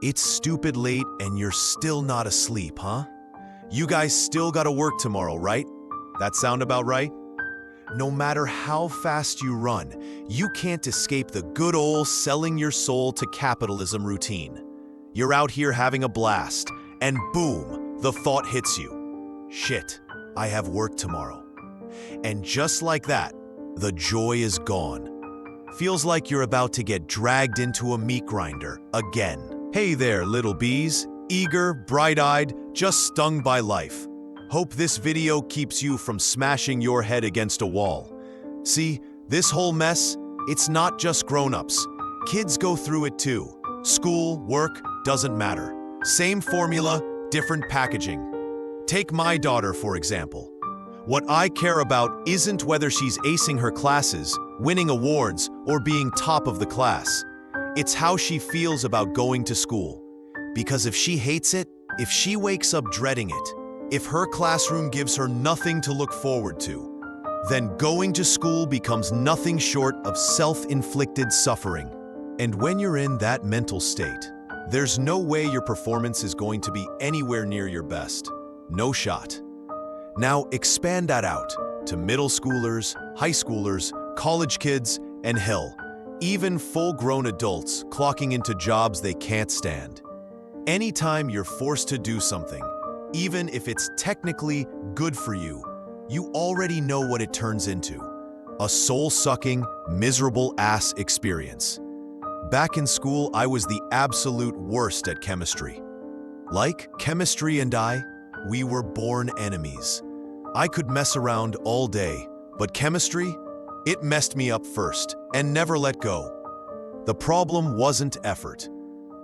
It's stupid late and you're still not asleep, huh? You guys still gotta work tomorrow, right? That sound about right? No matter how fast you run, you can't escape the good old selling your soul to capitalism routine. You're out here having a blast, and boom, the thought hits you. Shit, I have work tomorrow. And just like that, the joy is gone. Feels like you're about to get dragged into a meat grinder again. Hey there, little bees, eager, bright-eyed, just stung by life. Hope this video keeps you from smashing your head against a wall. See, this whole mess, it's not just grown-ups. Kids go through it too. School, work, doesn't matter. Same formula, different packaging. Take my daughter, for example. What I care about isn't whether she's acing her classes, winning awards, or being top of the class. It's how she feels about going to school. Because if she hates it, if she wakes up dreading it, if her classroom gives her nothing to look forward to, then going to school becomes nothing short of self-inflicted suffering. And when you're in that mental state, there's no way your performance is going to be anywhere near your best. No shot. Now expand that out to middle schoolers, high schoolers, college kids, and hell, even full-grown adults clocking into jobs they can't stand. Anytime you're forced to do something, even if it's technically good for you, you already know what it turns into. A soul-sucking, miserable-ass experience. Back in school, I was the absolute worst at chemistry. Like chemistry and I, we were born enemies. I could mess around all day, but chemistry, it messed me up first and never let go. The problem wasn't effort.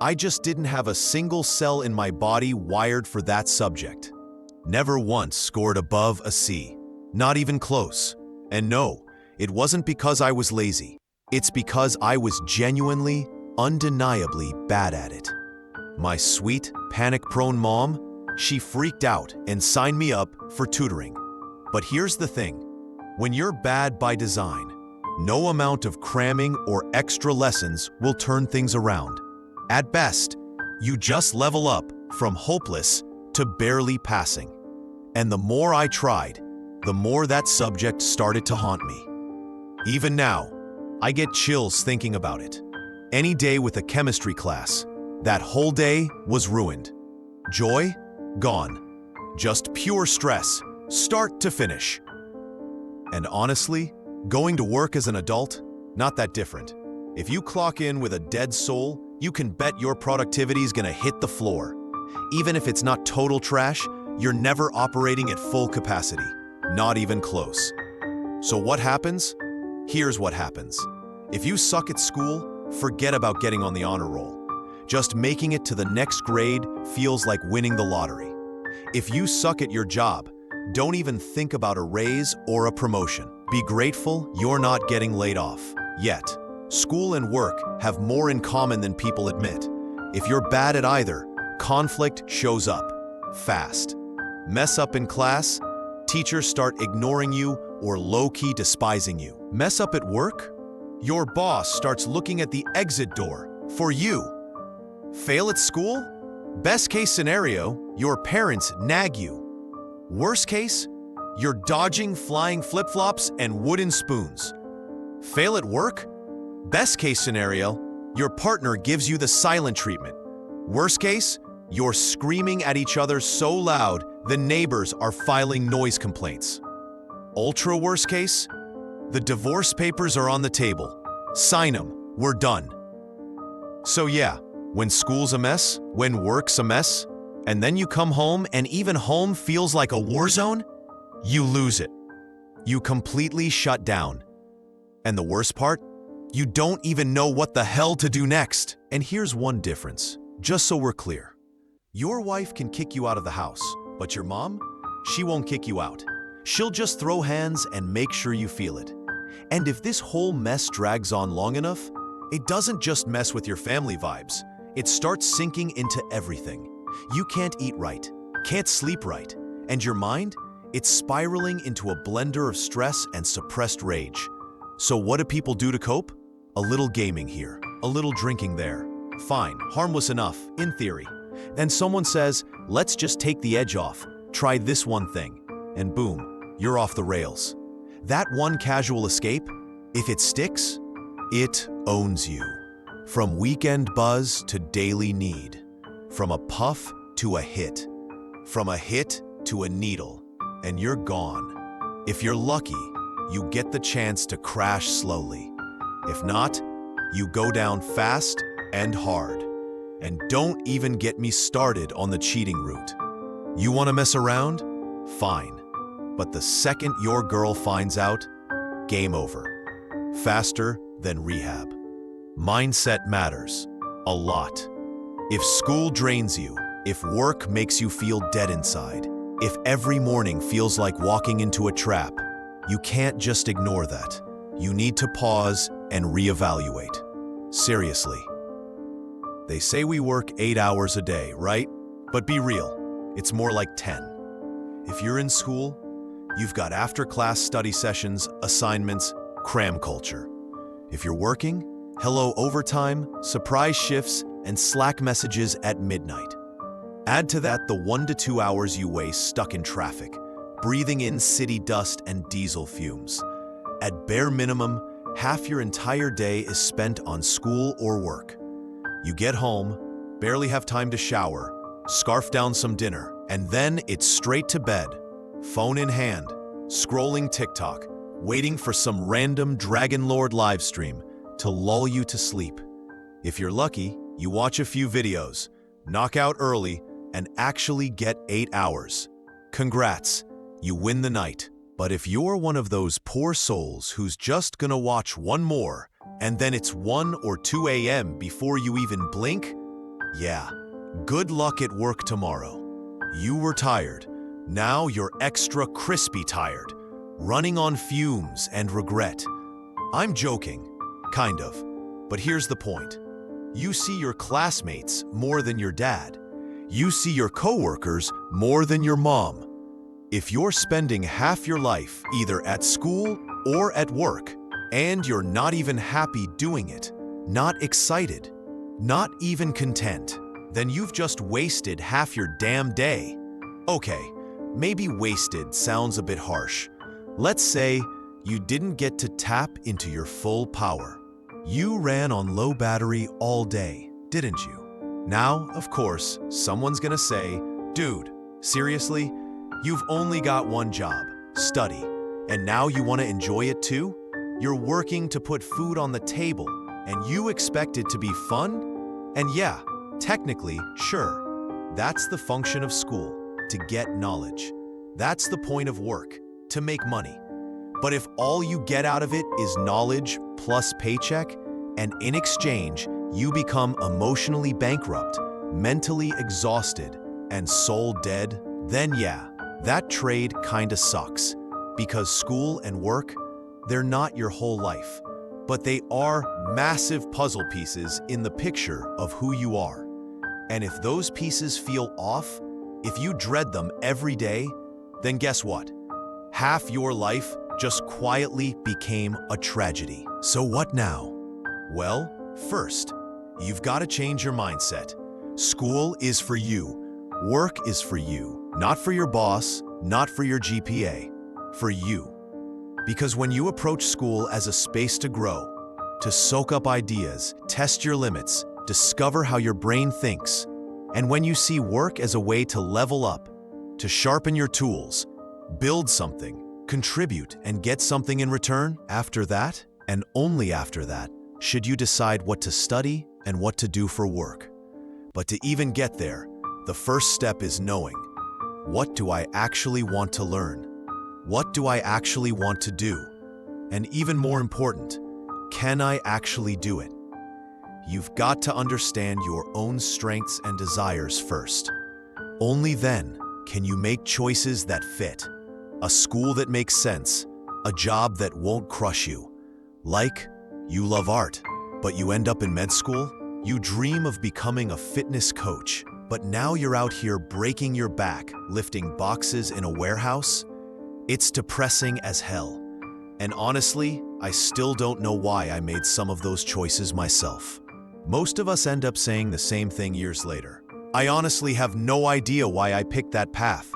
I just didn't have a single cell in my body wired for that subject. Never once scored above a C. Not even close. And no, it wasn't because I was lazy. It's because I was genuinely, undeniably bad at it. My sweet, panic-prone mom, she freaked out and signed me up for tutoring. But here's the thing. When you're bad by design, no amount of cramming or extra lessons will turn things around. At best, you just level up from hopeless to barely passing. And the more I tried, the more that subject started to haunt me. Even now, I get chills thinking about it. Any day with a chemistry class, that whole day was ruined. Joy? Gone. Just pure stress, start to finish. And honestly, going to work as an adult, not that different. If you clock in with a dead soul, you can bet your productivity's gonna hit the floor. Even if it's not total trash, you're never operating at full capacity. Not even close. So what happens? Here's what happens. If you suck at school, forget about getting on the honor roll. Just making it to the next grade feels like winning the lottery. If you suck at your job, don't even think about a raise or a promotion. Be grateful you're not getting laid off. Yet, school and work have more in common than people admit. If you're bad at either, conflict shows up fast. Mess up in class, teachers start ignoring you or low-key despising you. Mess up at work, your boss starts looking at the exit door for you. Fail at school? Best case scenario, your parents nag you. Worst case, you're dodging flying flip-flops and wooden spoons. Fail at work? Best case scenario, your partner gives you the silent treatment. Worst case, you're screaming at each other so loud the neighbors are filing noise complaints. Ultra worst case, the divorce papers are on the table. Sign them, we're done. So yeah, when school's a mess, when work's a mess, and then you come home and even home feels like a war zone, you lose it. You completely shut down. And the worst part? You don't even know what the hell to do next. And here's one difference, just so we're clear. Your wife can kick you out of the house, but your mom? She won't kick you out. She'll just throw hands and make sure you feel it. And if this whole mess drags on long enough, it doesn't just mess with your family vibes. It starts sinking into everything. You can't eat right, can't sleep right, and your mind? It's spiraling into a blender of stress and suppressed rage. So what do people do to cope? A little gaming here, a little drinking there. Fine, harmless enough, in theory. Then someone says, let's just take the edge off, try this one thing, and boom, you're off the rails. That one casual escape, if it sticks, it owns you. From weekend buzz to daily need. From a puff to a hit. From a hit to a needle. And you're gone. If you're lucky, you get the chance to crash slowly. If not, you go down fast and hard. And don't even get me started on the cheating route. You want to mess around? Fine. But the second your girl finds out, game over. Faster than rehab. Mindset matters. A lot. If school drains you, if work makes you feel dead inside, if every morning feels like walking into a trap, you can't just ignore that. You need to pause and reevaluate. Seriously. They say we work 8 hours a day, right? But be real, it's more like 10. If you're in school, you've got after-class study sessions, assignments, cram culture. If you're working, hello overtime, surprise shifts, and Slack messages at midnight. Add to that the 1 to 2 hours you waste stuck in traffic, breathing in city dust and diesel fumes. At bare minimum, half your entire day is spent on school or work. You get home, barely have time to shower, scarf down some dinner, and then it's straight to bed, phone in hand, scrolling TikTok, waiting for some random Dragon Lord livestream to lull you to sleep. If you're lucky, you watch a few videos, knock out early, and actually get 8 hours. Congrats, you win the night. But if you're one of those poor souls who's just gonna watch one more, and then it's 1 or 2 a.m. before you even blink, yeah, good luck at work tomorrow. You were tired. Now you're extra crispy tired, running on fumes and regret. I'm joking, kind of, but here's the point. You see your classmates more than your dad. You see your coworkers more than your mom. If you're spending half your life either at school or at work, and you're not even happy doing it, not excited, not even content, then you've just wasted half your damn day. Okay, maybe wasted sounds a bit harsh. Let's say you didn't get to tap into your full power. You ran on low battery all day, didn't you? Now, of course, someone's gonna say, dude, seriously? You've only got one job, study, and now you want to enjoy it too? You're working to put food on the table, and you expect it to be fun? And yeah, technically, sure, that's the function of school, to get knowledge. That's the point of work, to make money. But if all you get out of it is knowledge plus paycheck, and in exchange, you become emotionally bankrupt, mentally exhausted, and soul dead, then yeah, that trade kinda sucks, because school and work, they're not your whole life, but they are massive puzzle pieces in the picture of who you are. And if those pieces feel off, if you dread them every day, then guess what? Half your life just quietly became a tragedy. So what now? Well, first, you've got to change your mindset. School is for you. Work is for you, not for your boss, not for your GPA, for you. Because when you approach school as a space to grow, to soak up ideas, test your limits, discover how your brain thinks, and when you see work as a way to level up, to sharpen your tools, build something, contribute, and get something in return, after that, and only after that, should you decide what to study and what to do for work. But to even get there, the first step is knowing, what do I actually want to learn? What do I actually want to do? And even more important, can I actually do it? You've got to understand your own strengths and desires first. Only then can you make choices that fit. A school that makes sense, a job that won't crush you. Like, you love art, but you end up in med school? You dream of becoming a fitness coach, but now you're out here breaking your back, lifting boxes in a warehouse? It's depressing as hell. And honestly, I still don't know why I made some of those choices myself. Most of us end up saying the same thing years later. I honestly have no idea why I picked that path.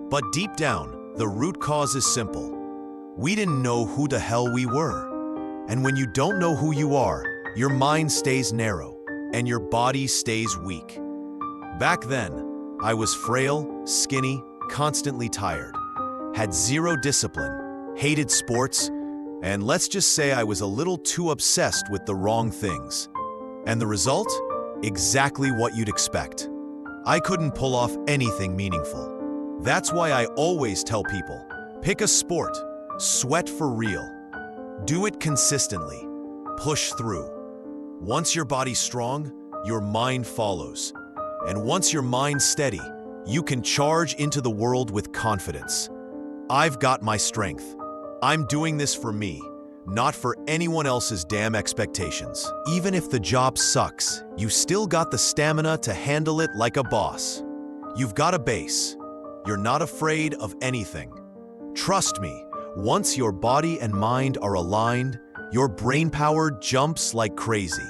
But deep down, the root cause is simple. We didn't know who the hell we were. And when you don't know who you are, your mind stays narrow and your body stays weak. Back then, I was frail, skinny, constantly tired, had zero discipline, hated sports, and let's just say I was a little too obsessed with the wrong things. And the result? Exactly what you'd expect. I couldn't pull off anything meaningful. That's why I always tell people, pick a sport, sweat for real. Do it consistently. Push through. Once your body's strong, your mind follows. And once your mind's steady, you can charge into the world with confidence. I've got my strength. I'm doing this for me, not for anyone else's damn expectations. Even if the job sucks, you still got the stamina to handle it like a boss. You've got a base. You're not afraid of anything. Trust me, once your body and mind are aligned, your brain power jumps like crazy.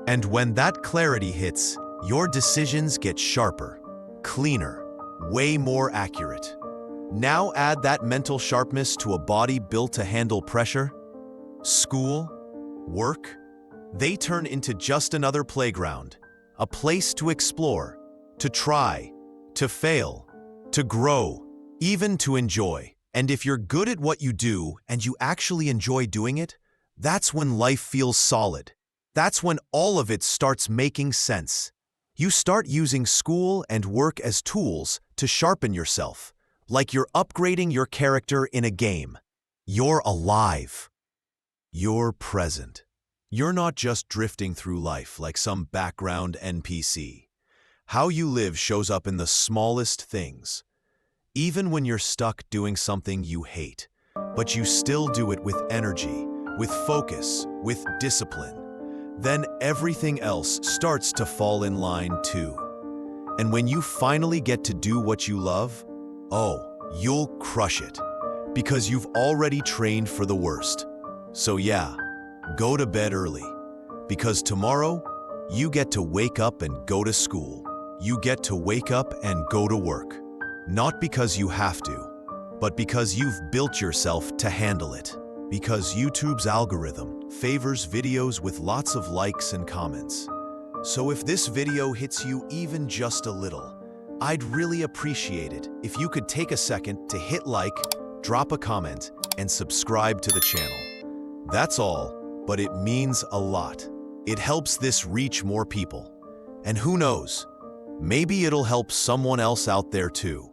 And when that clarity hits, your decisions get sharper, cleaner, way more accurate. Now add that mental sharpness to a body built to handle pressure. School, work, they turn into just another playground, a place to explore, to try, to fail, to grow, even to enjoy. And if you're good at what you do and you actually enjoy doing it, that's when life feels solid. That's when all of it starts making sense. You start using school and work as tools to sharpen yourself, like you're upgrading your character in a game. You're alive. You're present. You're not just drifting through life like some background NPC. How you live shows up in the smallest things. Even when you're stuck doing something you hate, but you still do it with energy, with focus, with discipline, then everything else starts to fall in line too. And when you finally get to do what you love, oh, you'll crush it, because you've already trained for the worst. So yeah, go to bed early, because tomorrow you get to wake up and go to school. You get to wake up and go to work. Not because you have to, but because you've built yourself to handle it. Because YouTube's algorithm favors videos with lots of likes and comments. So if this video hits you even just a little, I'd really appreciate it if you could take a second to hit like, drop a comment, and subscribe to the channel. That's all, but it means a lot. It helps this reach more people. And who knows, maybe it'll help someone else out there too.